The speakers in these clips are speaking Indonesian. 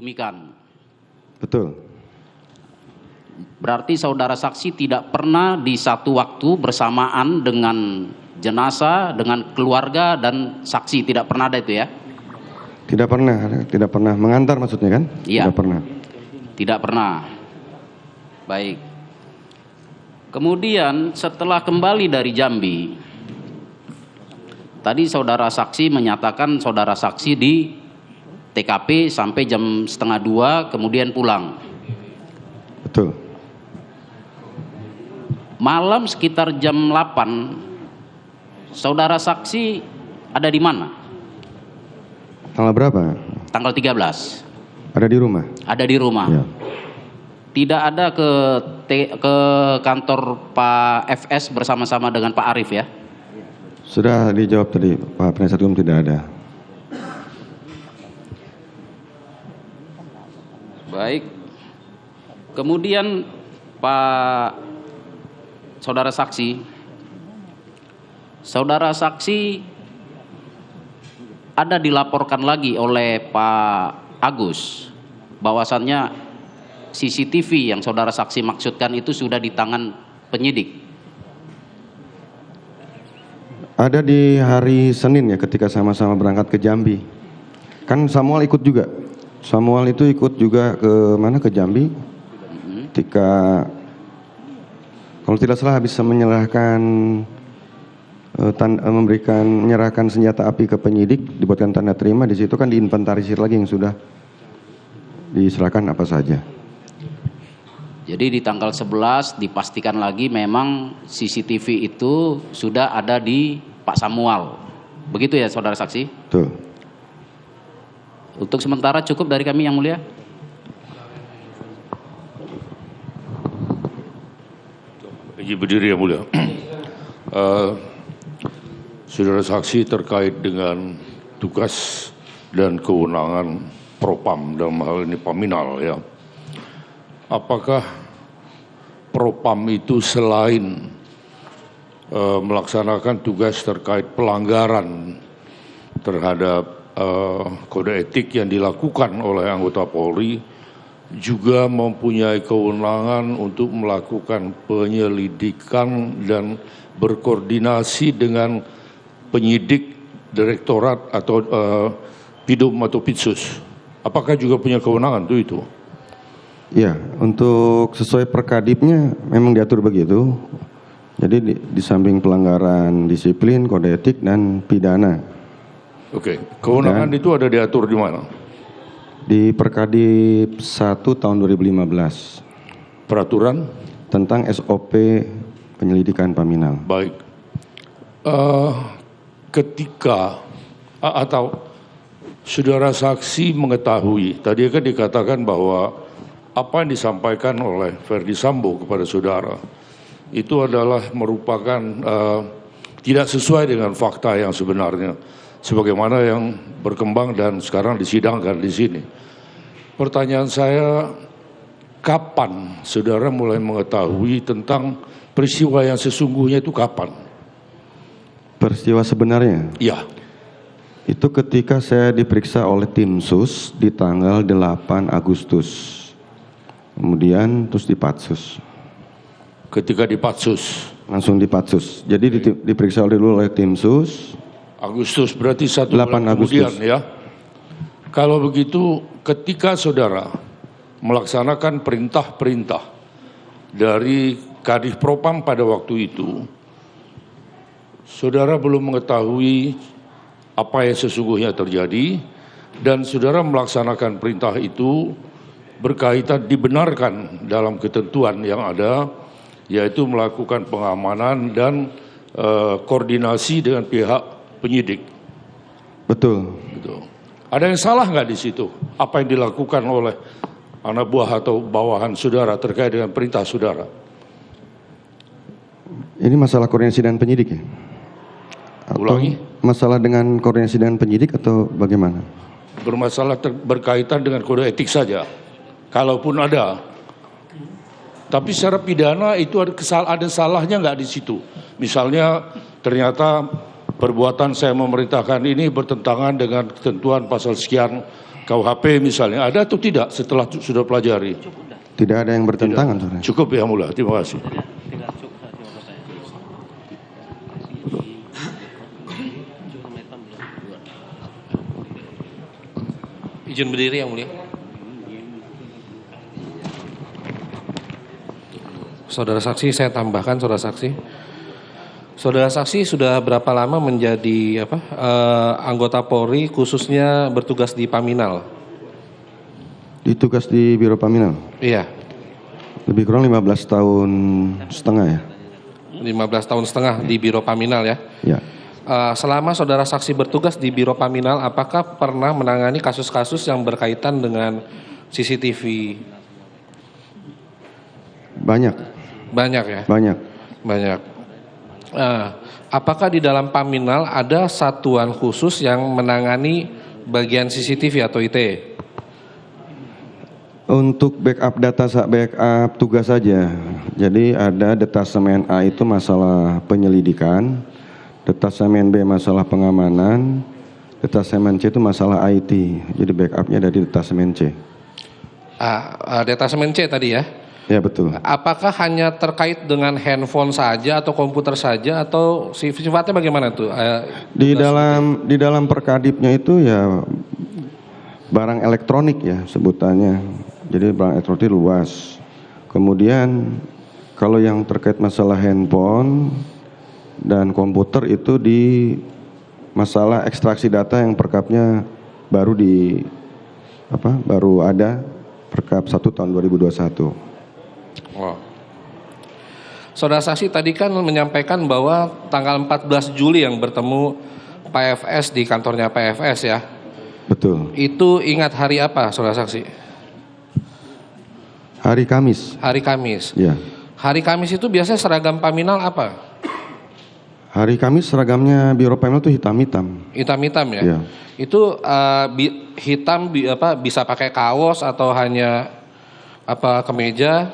dikebumikan. Betul. Berarti saudara saksi tidak pernah di satu waktu bersamaan dengan jenazah, dengan keluarga dan saksi, tidak pernah ada itu ya? Tidak pernah mengantar maksudnya kan? Iya. Tidak pernah. Tidak pernah. Baik. Kemudian setelah kembali dari Jambi, tadi saudara saksi menyatakan saudara saksi di TKP sampai jam 1:30 kemudian pulang. Betul. Malam sekitar jam 8, saudara saksi ada di mana? Tanggal berapa? Tanggal 13. Ada di rumah? Ada di rumah. Ya. Tidak ada ke kantor Pak FS bersama-sama dengan Pak Arief ya? Sudah dijawab tadi, Pak Penasihat Hukum, tidak ada. Baik. Kemudian Pak saudara saksi ada dilaporkan lagi oleh Pak Agus bahwasannya CCTV yang saudara saksi maksudkan itu sudah di tangan penyidik. Ada di hari Senin ya, ketika sama-sama berangkat ke Jambi. Kan Samuel ikut juga. Samuel itu ikut juga ke mana, ke Jambi. Ketika kalau tidak salah habis menyerahkan menyerahkan senjata api ke penyidik, dibuatkan tanda terima, di situ kan diinventarisir lagi yang sudah diserahkan apa saja. Jadi di tanggal 11 dipastikan lagi memang CCTV itu sudah ada di Pak Samuel. Begitu ya saudara saksi? Betul. Untuk sementara cukup dari kami yang mulia. Izin berdiri yang mulia. Saudara saksi terkait dengan tugas dan kewenangan Propam dalam hal ini Paminal ya. Apakah Propam itu selain melaksanakan tugas terkait pelanggaran terhadap kode etik yang dilakukan oleh anggota Polri, juga mempunyai kewenangan untuk melakukan penyelidikan dan berkoordinasi dengan penyidik direktorat atau Pidum atau Pitsus? Apakah juga punya kewenangan itu? Ya, untuk sesuai perkadipnya memang diatur begitu. Jadi di samping pelanggaran disiplin, kode etik, dan pidana. Oke, kewenangan itu ada diatur di mana? Di Perkadip 1 tahun 2015. Peraturan? Tentang SOP penyelidikan Paminal. Baik. Ketika atau saudara saksi mengetahui, tadi kan dikatakan bahwa apa yang disampaikan oleh Ferdy Sambo kepada saudara itu adalah merupakan tidak sesuai dengan fakta yang sebenarnya, sebagaimana yang berkembang dan sekarang disidangkan di sini. Pertanyaan saya, kapan saudara mulai mengetahui tentang peristiwa yang sesungguhnya itu kapan? Peristiwa sebenarnya? Iya. Itu ketika saya diperiksa oleh tim sus di tanggal 8 Agustus. Kemudian terus dipatsus. Ketika dipatsus? Langsung dipatsus. Jadi diperiksa dulu oleh tim sus. Agustus berarti 1 bulan kemudian ya. Kalau begitu ketika saudara melaksanakan perintah-perintah dari Kadif Propam pada waktu itu, saudara belum mengetahui apa yang sesungguhnya terjadi dan saudara melaksanakan perintah itu berkaitan dibenarkan dalam ketentuan yang ada, yaitu melakukan pengamanan dan koordinasi dengan pihak penyidik. Betul. Gitu. Ada yang salah nggak di situ? Apa yang dilakukan oleh anak buah atau bawahan saudara terkait dengan perintah saudara? Ini masalah koordinasi dengan penyidik ya? Atau Ulangi. Masalah dengan koordinasi dengan penyidik atau bagaimana? Bermasalah berkaitan dengan kode etik saja. Kalaupun ada. Tapi secara pidana itu ada salahnya nggak di situ? Misalnya ternyata perbuatan saya memerintahkan ini bertentangan dengan ketentuan pasal sekian KUHP misalnya, ada atau tidak setelah sudah pelajari? Tidak ada yang bertentangan, Saudara. Cukup ya Mulia, terima kasih. Izin berdiri yang mulia. Saudara saksi, saya tambahkan saudara saksi. Saudara saksi sudah berapa lama menjadi anggota Polri khususnya bertugas di Paminal? Ditugas di Biro Paminal. Iya. Lebih kurang 15 tahun setengah ya. 15 tahun setengah di Biro Paminal ya. Ya. Selama saudara saksi bertugas di Biro Paminal, apakah pernah menangani kasus-kasus yang berkaitan dengan CCTV? Banyak. Banyak ya? Banyak. Banyak. Apakah di dalam Paminal ada satuan khusus yang menangani bagian CCTV atau ITE? Untuk backup data, backup tugas saja. Jadi ada detasemen A itu masalah penyelidikan, detasemen B masalah pengamanan, detasemen C itu masalah IT. Jadi backupnya dari detasemen C. Detasemen C tadi ya? Ya betul. Apakah hanya terkait dengan handphone saja atau komputer saja atau sifatnya bagaimana tuh? Di dalam perkadipnya itu ya barang elektronik ya sebutannya. Jadi barang elektronik luas. Kemudian kalau yang terkait masalah handphone dan komputer itu di masalah ekstraksi data yang perkapnya baru ada perkap 1 tahun 2021. Oh. Saudara saksi tadi kan menyampaikan bahwa tanggal 14 Juli yang bertemu PFS di kantornya PFS ya. Betul. Itu ingat hari apa saudara saksi? Hari Kamis. Hari Kamis. Ya. Hari Kamis itu biasanya seragam Paminal apa? Hari Kamis seragamnya Biro Paminal itu hitam-hitam. Hitam-hitam ya? Ya. Itu hitam bisa pakai kaos atau hanya kemeja?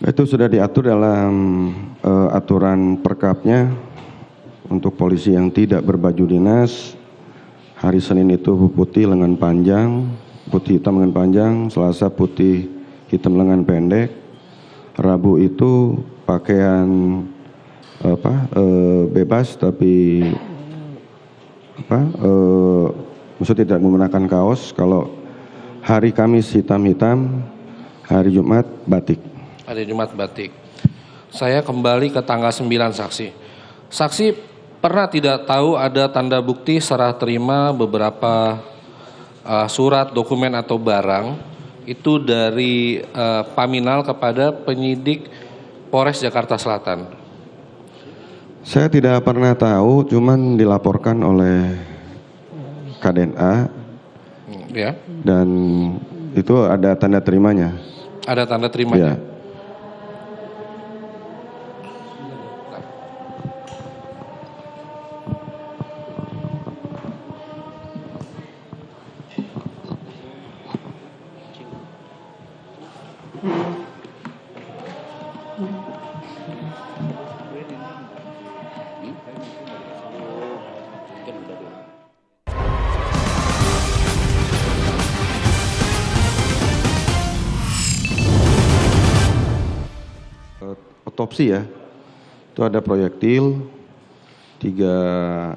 Itu sudah diatur dalam aturan perkapnya untuk polisi yang tidak berbaju dinas. Hari Senin itu putih lengan panjang, putih hitam lengan panjang, Selasa putih hitam lengan pendek, Rabu itu pakaian bebas tapi maksudnya tidak menggunakan kaos. Kalau hari Kamis hitam-hitam, hari Jumat batik. Hari Jumat batik. Saya kembali ke tanggal 9 saksi. Saksi pernah tidak tahu ada tanda bukti serah terima beberapa surat, dokumen atau barang itu dari Paminal kepada penyidik Polres Jakarta Selatan? Saya tidak pernah tahu, cuman dilaporkan oleh KDNA ya. Dan itu ada tanda terimanya. Ada tanda terimanya? Ya. Otopsi ya, itu ada proyektil, tiga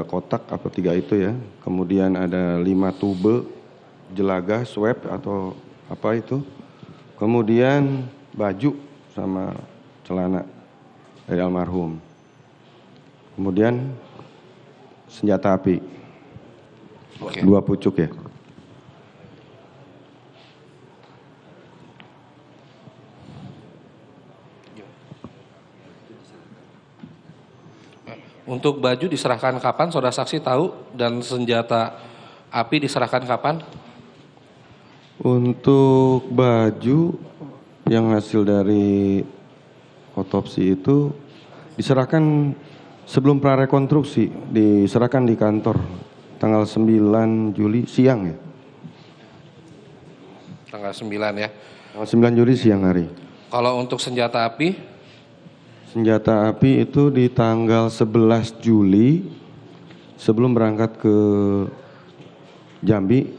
kotak atau 3 itu ya, kemudian ada 5 tube jelaga swab atau apa itu, kemudian baju sama celana dari almarhum, kemudian senjata api, 2 pucuk ya. Untuk baju diserahkan kapan, saudara saksi tahu, dan senjata api diserahkan kapan? Untuk baju yang hasil dari otopsi itu diserahkan sebelum prarekonstruksi, diserahkan di kantor tanggal 9 Juli siang ya. Tanggal 9 ya. Tanggal 9 Juli siang hari. Kalau untuk senjata api? Senjata api itu di tanggal 11 Juli sebelum berangkat ke Jambi,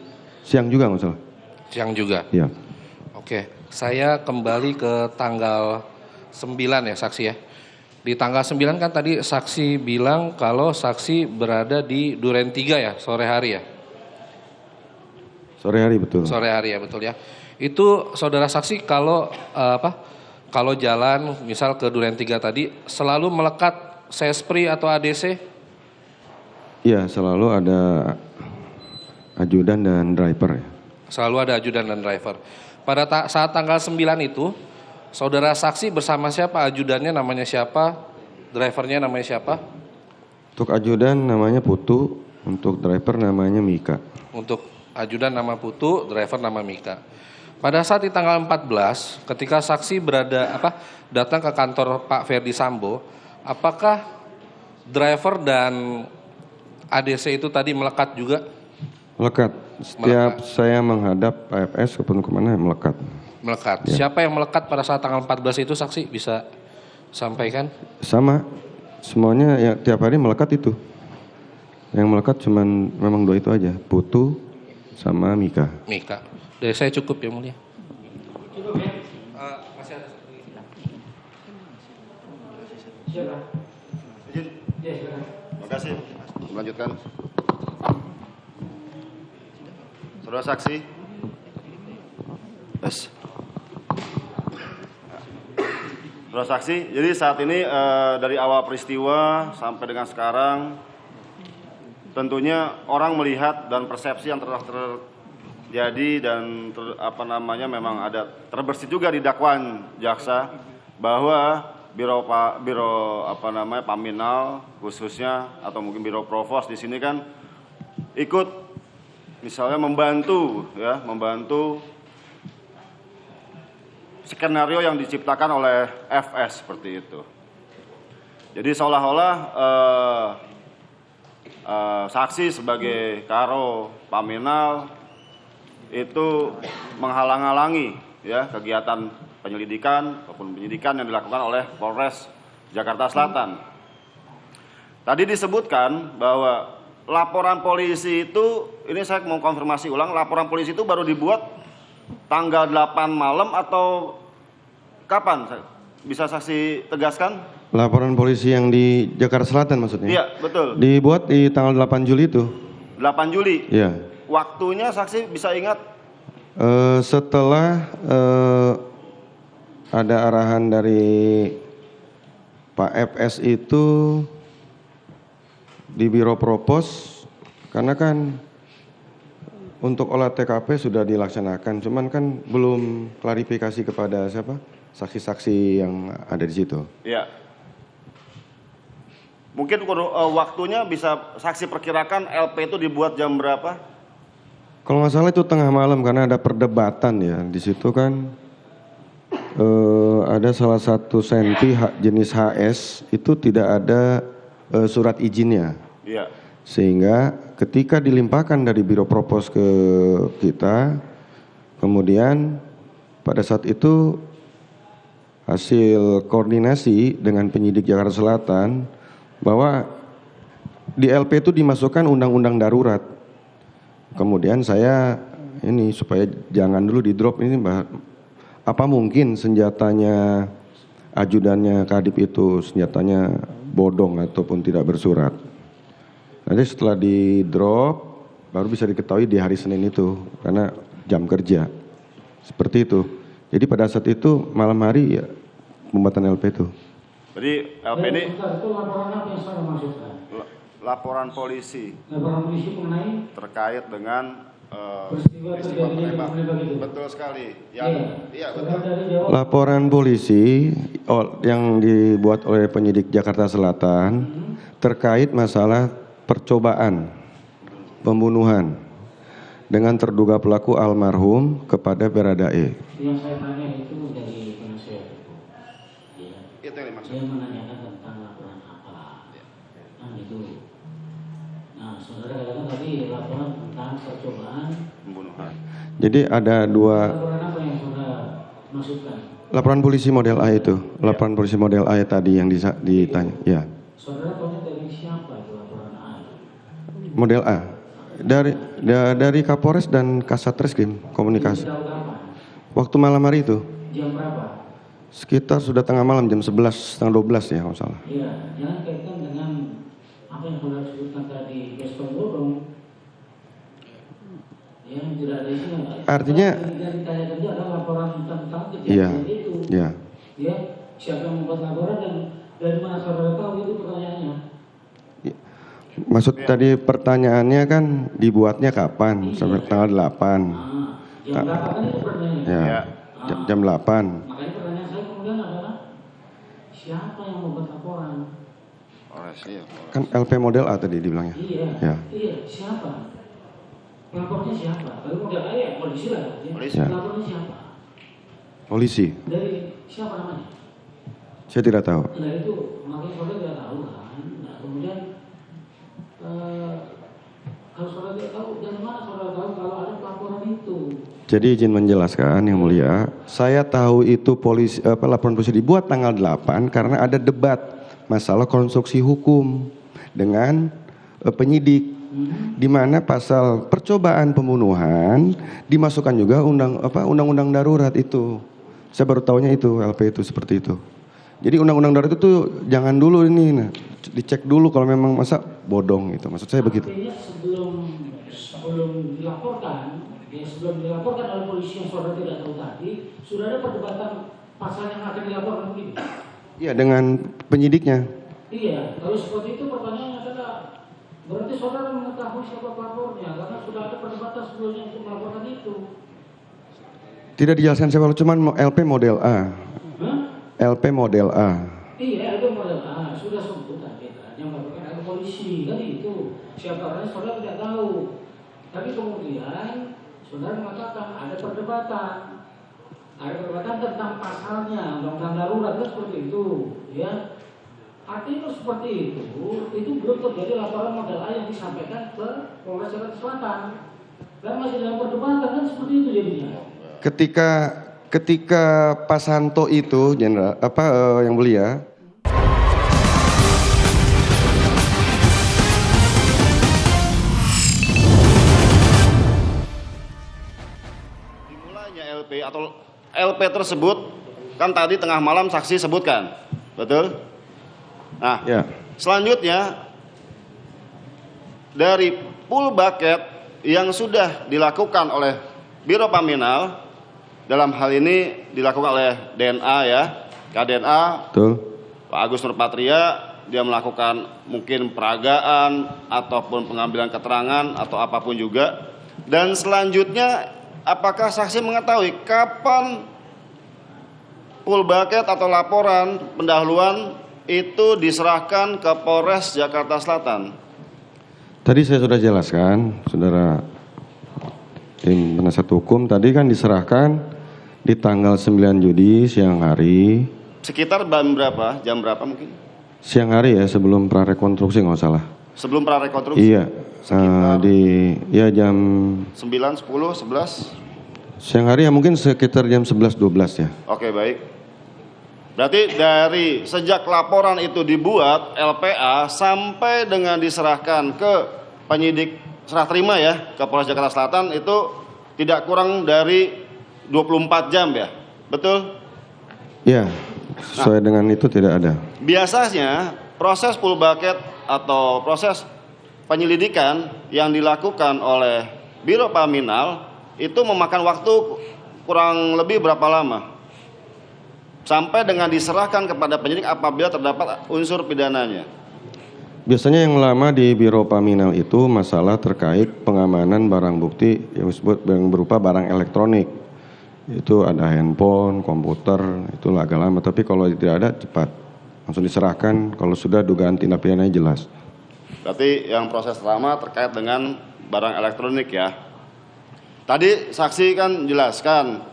siang juga nggak salah? Siang juga. Iya. Oke, saya kembali ke tanggal 9 ya saksi ya. Di tanggal 9 kan tadi saksi bilang kalau saksi berada di Duren 3 ya, sore hari ya? Sore hari betul. Sore hari ya, betul ya. Itu saudara saksi kalau kalau jalan misal ke Duren 3 tadi selalu melekat Sespri atau ADC? Iya, selalu ada ajudan dan driver ya. Selalu ada ajudan dan driver. Pada saat tanggal 9 itu, saudara saksi bersama siapa? Ajudannya namanya siapa? Drivernya namanya siapa? Untuk ajudan namanya Putu, untuk driver namanya Mika. Untuk ajudan nama Putu, driver nama Mika. Pada saat di tanggal 14, ketika saksi datang ke kantor Pak Ferdi Sambo, apakah driver dan ADC itu tadi melekat juga? Melekat. Setiap saya menghadap AFS kepun kemana melekat. Melekat. Ya. Siapa yang melekat pada saat tanggal 14 itu saksi bisa sampaikan? Sama, semuanya ya tiap hari melekat itu. Yang melekat cuman memang dua itu aja, Putu sama Mika. Mika. Dari saya cukup ya mulia. Cukup ya? Masih ada satu lagi. Siapa? Ya, silakan. Terima kasih. Melanjutkan. Saudara saksi. Yes. Saudara saksi, jadi saat ini dari awal peristiwa sampai dengan sekarang tentunya orang melihat dan persepsi yang telah terjadi dan memang ada terbersit juga di dakwaan jaksa bahwa biro Paminal khususnya atau mungkin biro Provos di sini kan ikut misalnya membantu skenario yang diciptakan oleh FS seperti itu. Jadi seolah-olah saksi sebagai karo Paminal itu menghalang-halangi ya kegiatan penyelidikan ataupun penyidikan yang dilakukan oleh Polres Jakarta Selatan. Tadi disebutkan bahwa laporan polisi itu, ini saya mau konfirmasi ulang, laporan polisi itu baru dibuat tanggal 8 malam atau kapan? Bisa saksi tegaskan? Laporan polisi yang di Jakarta Selatan maksudnya? Iya, betul. Dibuat di tanggal 8 Juli itu. 8 Juli? Iya. Waktunya saksi bisa ingat? Setelah ada arahan dari Pak FS itu di Biro Propos, karena kan untuk olah TKP sudah dilaksanakan, cuman kan belum klarifikasi kepada siapa saksi-saksi yang ada di situ. Iya. Mungkin waktunya bisa saksi perkirakan LP itu dibuat jam berapa? Kalau nggak salah itu tengah malam karena ada perdebatan ya di situ kan. Ada salah satu senti jenis HS itu tidak ada surat izinnya. Iya. Sehingga ketika dilimpahkan dari Biro Propos ke kita, kemudian pada saat itu hasil koordinasi dengan penyidik Jakarta Selatan bahwa di LP itu dimasukkan undang-undang darurat. Kemudian saya ini supaya jangan dulu di drop ini apa mungkin senjatanya ajudannya Kadip itu senjatanya bodong ataupun tidak bersurat. Nanti setelah di drop baru bisa diketahui di hari Senin itu karena jam kerja. Seperti itu. Jadi pada saat itu malam hari ya pembuatan LP itu. Jadi LP ini itu laporan apa yang saudara maksudkan? laporan polisi Laporan polisi mengenai terkait dengan peristiwa terjadi penembak itu. Betul sekali. Iya Saudara betul. dari jawab. Laporan polisi yang dibuat oleh penyidik Jakarta Selatan terkait masalah percobaan pembunuhan dengan terduga pelaku almarhum kepada Baradae. Yang saya tanya itu dari penasihat hukum. Ya. Itu yang dimaksud. Dia menanyakan tentang laporan apa. Nah itu. Nah saudara katakan tadi laporan tentang percobaan Pembunuhan. Jadi ada dua laporan apa yang saudara maksudkan? laporan polisi model A itu, laporan polisi model A tadi yang ditanya. Ya, Saudara tanya dari siapa itu laporan A? model A. Dari Kapolres dan Kasat Reskrim komunikasi. Tahu kapan? Waktu malam hari itu Jam berapa? sekitar sudah tengah malam jam 11 setengah 12 ya kalau salah. Iya, jangan kaitkan dengan apa yang saudara sebutkan tadi, respon bodong. Ya, tidak ada isinya. Artinya yang ditanyakan itu adalah laporan tentang iya, kejadian itu. iya. Ya, siapa yang membuat laporan dan dari mana saudara tahu itu pertanyaannya? Maksud tadi pertanyaannya kan dibuatnya kapan? Sampai tanggal 8. Jam berapa kan itu pertanyaannya? Ya, jam 8. Makanya pertanyaan saya kemudian adalah siapa yang membuat laporan? Kan LP model A tadi dibilangnya. Iya, Ya. iya, siapa? Pelapornya siapa? Lalu model A ya polisi lah. Ya. Polisi. Ya. Pelapornya siapa? Polisi. Dari siapa namanya? Saya tidak tahu. Nah itu makanya saudara tidak tahu kan. Nah kemudian kalau saudara tidak tahu, dari mana saudara tahu kalau ada pelaporan itu? Jadi izin menjelaskan yang mulia, saya tahu itu laporan polisi dibuat tanggal 8 karena ada debat masalah konstruksi hukum dengan penyidik. Di mana pasal percobaan pembunuhan dimasukkan juga undang-undang darurat itu. Saya baru tahunya itu LP itu seperti itu. Jadi undang-undang darurat itu jangan dulu ini, dicek dulu kalau memang masa bodong gitu. Maksud saya begitu. Artinya sebelum dilaporkan, ya sebelum dilaporkan oleh polisi yang saudara tidak tahu tadi, sudah ada perdebatan pasal yang akan dilaporkan begini. Iya, dengan penyidiknya. Iya, kalau seperti itu pertanyaannya adalah berarti saudara mengetahui siapa pelapornya karena sudah ada perdebatan sebelumnya untuk melaporkan itu. Tidak dijelaskan siapa, cuman LP model A. Hah? LP model A. Iya, itu model A sudah sebut tadi kan yang melaporkan ada polisi kan itu. Siapa orangnya saudara tidak tahu. Tapi kemudian saudara mengatakan ada perdebatan. Ada perdebatan tentang pasalnya, undang-undang darurat kan seperti itu, ya. Artinya seperti itu belum terjadi laporan model A yang disampaikan ke Polres Jakarta Selatan. Dan masih dalam perdebatan kan seperti itu jadinya. Ketika Pak Santo itu jenderal yang mulia dimulainya LP atau LP tersebut kan tadi tengah malam saksi sebutkan, betul? Nah, ya. Selanjutnya dari pool bucket yang sudah dilakukan oleh Biro Paminal, dalam hal ini dilakukan oleh DNA ya, KDNA, Betul. Pak Agus Nurpatria, dia melakukan mungkin peragaan ataupun pengambilan keterangan atau apapun juga. Dan selanjutnya apakah saksi mengetahui kapan pool bucket atau laporan pendahuluan itu diserahkan ke Polres Jakarta Selatan? Tadi saya sudah jelaskan, saudara tim penasihat hukum, tadi kan diserahkan di tanggal 9 Juli siang hari. Sekitar jam berapa mungkin? Siang hari ya, sebelum prarekonstruksi nggak salah. Sebelum prarekonstruksi? Iya, jam 9, 10, 11? Siang hari ya mungkin sekitar jam 11-12 ya. Oke, baik. Berarti dari sejak laporan itu dibuat LPA sampai dengan diserahkan ke penyidik serah terima ya ke Polres Jakarta Selatan itu tidak kurang dari 24 jam ya, betul? Iya, sesuai dengan itu tidak ada. Biasanya proses pool bucket atau proses penyelidikan yang dilakukan oleh Biro Paminal itu memakan waktu kurang lebih berapa lama? Sampai dengan diserahkan kepada penyidik apabila terdapat unsur pidananya. Biasanya yang lama di Biro Paminal itu masalah terkait pengamanan barang bukti yang berupa barang elektronik. Itu ada handphone, komputer, itu agak lama. Tapi kalau tidak ada cepat, langsung diserahkan. Kalau sudah dugaan tindak pidana jelas. Berarti yang proses lama terkait dengan barang elektronik ya. Tadi saksi kan jelaskan.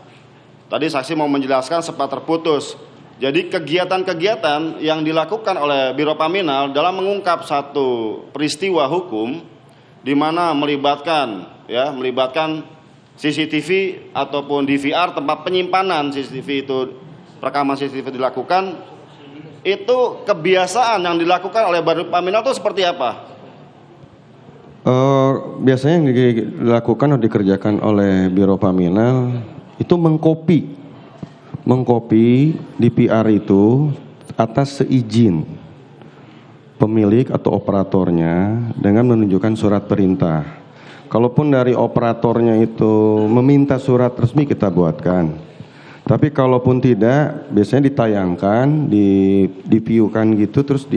Tadi saksi mau menjelaskan sempat terputus. Jadi kegiatan-kegiatan yang dilakukan oleh Biro Paminal dalam mengungkap satu peristiwa hukum di mana melibatkan CCTV ataupun DVR tempat penyimpanan CCTV itu, rekaman CCTV dilakukan, itu kebiasaan yang dilakukan oleh Biro Paminal itu seperti apa? Biasanya yang dilakukan atau dikerjakan oleh Biro Paminal itu mengkopi DVR itu atas seizin pemilik atau operatornya dengan menunjukkan surat perintah. Kalaupun dari operatornya itu meminta surat resmi kita buatkan. Tapi kalaupun tidak, biasanya ditayangkan, di-view-kan gitu, terus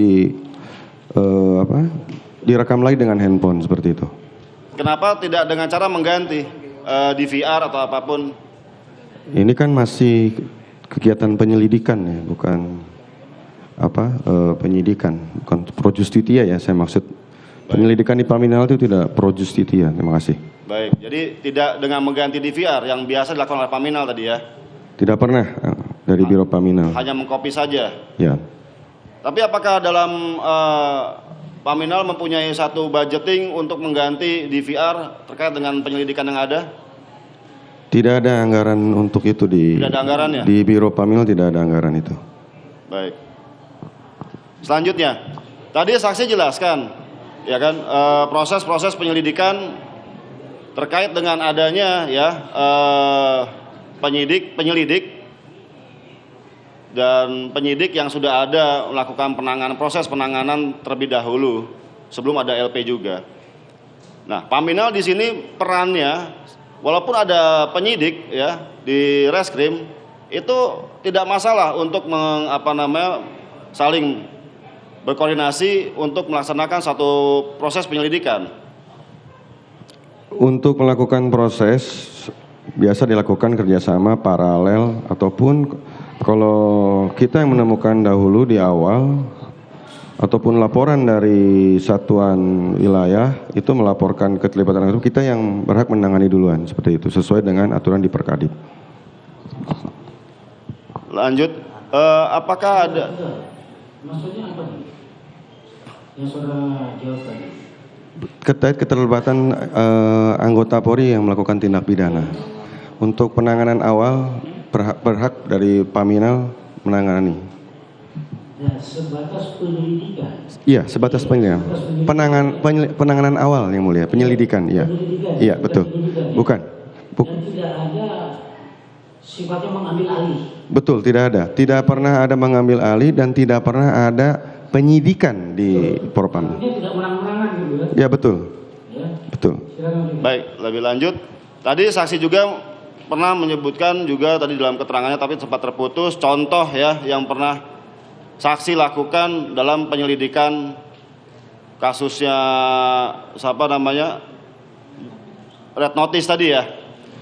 direkam lagi dengan handphone seperti itu. Kenapa tidak dengan cara mengganti DVR atau apapun? Ini kan masih kegiatan penyelidikan ya, bukan penyidikan, bukan pro justitia ya saya maksud. Penyelidikan di Paminal itu tidak pro justitia. Terima kasih. Baik, jadi tidak dengan mengganti DVR yang biasa dilakukan oleh Paminal tadi ya? Tidak pernah dari Biro Paminal. Hanya mengkopi saja? Ya. Tapi apakah dalam Paminal mempunyai satu budgeting untuk mengganti DVR terkait dengan penyelidikan yang ada? Tidak ada anggaran untuk itu Tidak ada anggarannya? Di Biro Paminal tidak ada anggaran itu. Baik. Selanjutnya, tadi saksi jelaskan, ya kan, proses-proses penyelidikan terkait dengan adanya ya penyelidik dan penyidik yang sudah ada melakukan proses penanganan terlebih dahulu sebelum ada LP juga. Nah, Paminal di sini perannya, walaupun ada penyidik ya di reskrim, itu tidak masalah untuk saling berkoordinasi untuk melaksanakan satu proses penyelidikan. Untuk melakukan proses biasa dilakukan kerjasama paralel ataupun kalau kita yang menemukan dahulu di awal ataupun laporan dari satuan wilayah itu melaporkan keterlibatan itu, kita yang berhak menangani duluan seperti itu sesuai dengan aturan di Perkadip. Lanjut, apakah ada? Maksudnya apa nih? Yang saudara jawab tadi. Terkait keterlibatan anggota Polri yang melakukan tindak pidana. Untuk penanganan awal berhak dari Paminal menangani. Dan sebatas penyelidikan. Iya, sebatas penyelidikan. Penanganan awal yang mulia, penyelidikan, iya. Iya, betul. Bukan. Dan tidak ada sifatnya mengambil alih. Betul, tidak ada. Tidak pernah ada mengambil alih dan tidak pernah ada penyidikan di Propam. Artinya tidak menang-menangan gitu kan? Ya, betul. Ya. Betul. Silakan. Baik, lebih lanjut. Tadi saksi juga pernah menyebutkan juga tadi dalam keterangannya tapi sempat terputus contoh ya yang pernah saksi lakukan dalam penyelidikan kasusnya Red Notice tadi ya,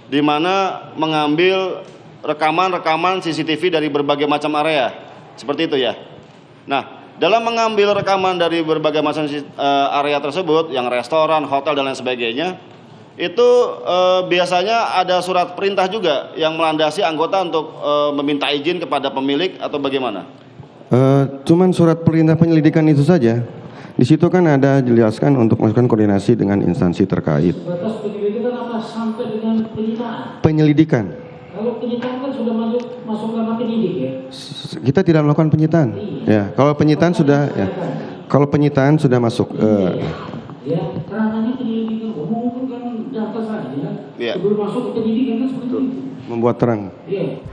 di mana mengambil rekaman CCTV dari berbagai macam area seperti itu ya. Nah, dalam mengambil rekaman dari berbagai macam area tersebut yang restoran, hotel dan lain sebagainya, itu biasanya ada surat perintah juga yang melandasi anggota untuk meminta izin kepada pemilik atau bagaimana? Cuman surat perintah penyelidikan itu saja. Di situ kan ada jelaskan untuk melakukan koordinasi dengan instansi terkait. Sebatas penyelidikan apa sampai dengan penyitaan? Penyelidikan. Kalau penyitaan kan sudah masuk ranah penyidik ya. Kita tidak melakukan penyitaan. Ya, kalau penyitaan sudah ya. Kalau penyitaan sudah masuk Ya, ranahnya penyelidikan umum kan data saja ya. Iya. Sebelum masuk ke penyidikan kan seperti itu. membuat terang. Iya.